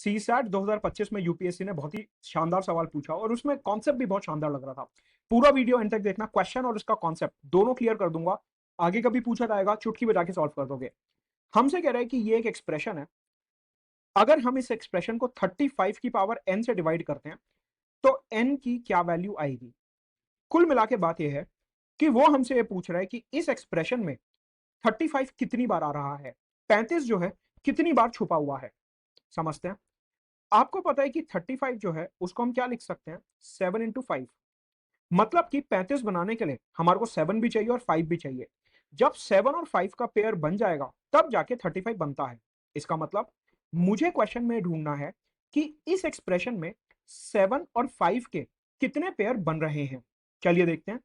CSAT 2025 में UPSC ने बहुत ही शानदार सवाल पूछा और उसमें कॉन्सेप्ट भी बहुत शानदार लग रहा था। पूरा वीडियो एंड तक देखना, क्वेश्चन और उसका कॉन्सेप्ट दोनों क्लियर कर दूंगा। आगे कभी पूछा जाएगा, चुटकी बजा के सॉल्व कर दोगे। हमसे कह रहे हैं कि ये एक एक्सप्रेशन है, अगर हम इस एक्सप्रेशन को 35 की पावर n से डिवाइड करते हैं तो n की क्या वैल्यू आएगी। कुल मिला के बात यह है कि वो हमसे ये पूछ रहा है कि इस एक्सप्रेशन में 35 कितनी बार आ रहा है, 35 जो है कितनी बार छुपा हुआ है। समझते हैं। आपको पता है कि 35 जो है उसको हम क्या लिख सकते हैं, 7 इंटू 5। मतलब कि 35 बनाने के लिए हमारे को 7 भी चाहिए और 5 भी चाहिए। जब 7 और 5 का पेयर बन जाएगा तब जाके 35 बनता है। इसका मतलब मुझे क्वेश्चन में ढूंढना है कि इस एक्सप्रेशन में 7 और 5 के कितने पेयर बन रहे हैं। चलिए देखते हैं।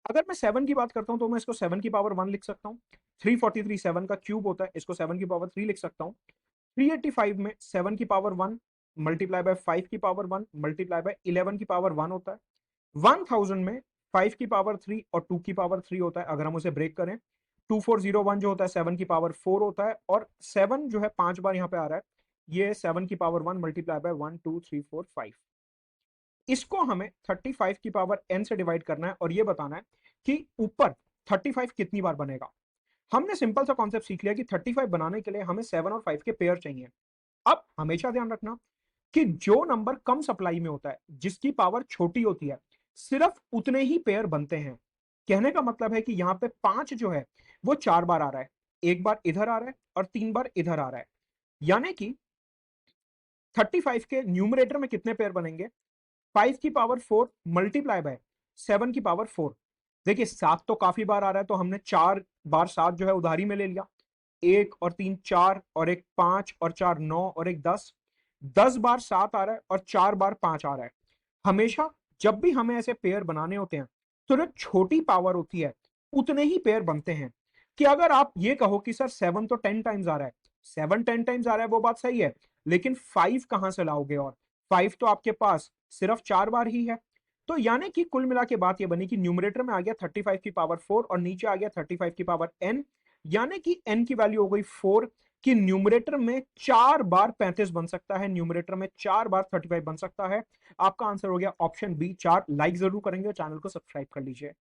अगर मैं 7 की बात करता हूं तो मैं इसको 7 की पावर 1 लिख सकता हूं। 343 7 का क्यूब होता है, इसको 7 की पावर 3 लिख सकता हूं। 385 में 7 की पावर 1 मल्टीप्लाई बाय 5 की पावर 1 मल्टीप्लाई बाय 11 की पावर 1 होता है। 1000 में 5 की पावर 3 और 2 की पावर 3 होता है। अगर हम उसे ब्रेक करें, 2401 जो होता है 7 की पावर 4 होता है, और 7 जो है 5 बार यहाँ पे आ रहा है, ये 7 की पावर 1 मल्टीप्लाई बाय 1 2 3 4 5। इसको हमें 35 की पावर n से डिवाइड करना है और ये बताना है कि ऊपर 35 कितनी बार बनेगा। हमने सिंपल सा कॉन्सेप्ट सीख लिया कि 35 बनाने के लिए हमें 7 और 5 के पेयर चाहिए। अब हमेशा ध्यान रखना कि जो नंबर कम सप्लाई में होता है, जिसकी पावर छोटी होती है, सिर्फ उतने ही पेयर बनते हैं। कहने का मतलब है कि यहाँ पे 5 जो है वो 4 बार आ रहा है, एक बार इधर आ रहा है और 3 बार इधर आ रहा है। यानी कि 35 के न्यूमरेटर में कितने पेयर बनेंगे, 5 की पावर 4 मल्टीप्लाई बाय 7 की पावर 4। देखिए 7 तो काफी बार आ रहा है तो हमने 4 बार 7 जो है उधारी में ले लिया। 1 और 3 4 और 1 5 और 4 9 और 1 10। 10 बार 7 आ रहा है और 4 बार 5 आ रहा है। हमेशा जब भी हमें ऐसे पेयर बनाने होते हैं तो जो छोटी पावर होती है उतने ही पेयर बनते हैं। कि अगर आप ये कहो कि सर 7 तो 10 टाइम्स आ रहा है, 7 10 टाइम्स आ रहा है, वो बात सही है, लेकिन 5 कहां से लाओगे, और 5 तो आपके पास सिर्फ 4 बार ही है। तो यानी कि कुल मिला के बात ये बनी कि न्यूमरेटर में आ गया 35 की पावर 4 और नीचे आ गया 35 की पावर n। यानी कि n की वैल्यू हो गई 4, कि न्यूमरेटर में 4 बार 35 बन सकता है, न्यूमरेटर में 4 बार 35 बन सकता है। आपका आंसर हो गया ऑप्शन बी 4। लाइक जरूर करेंगे और चैनल को सब्सक्राइब कर लीजिए।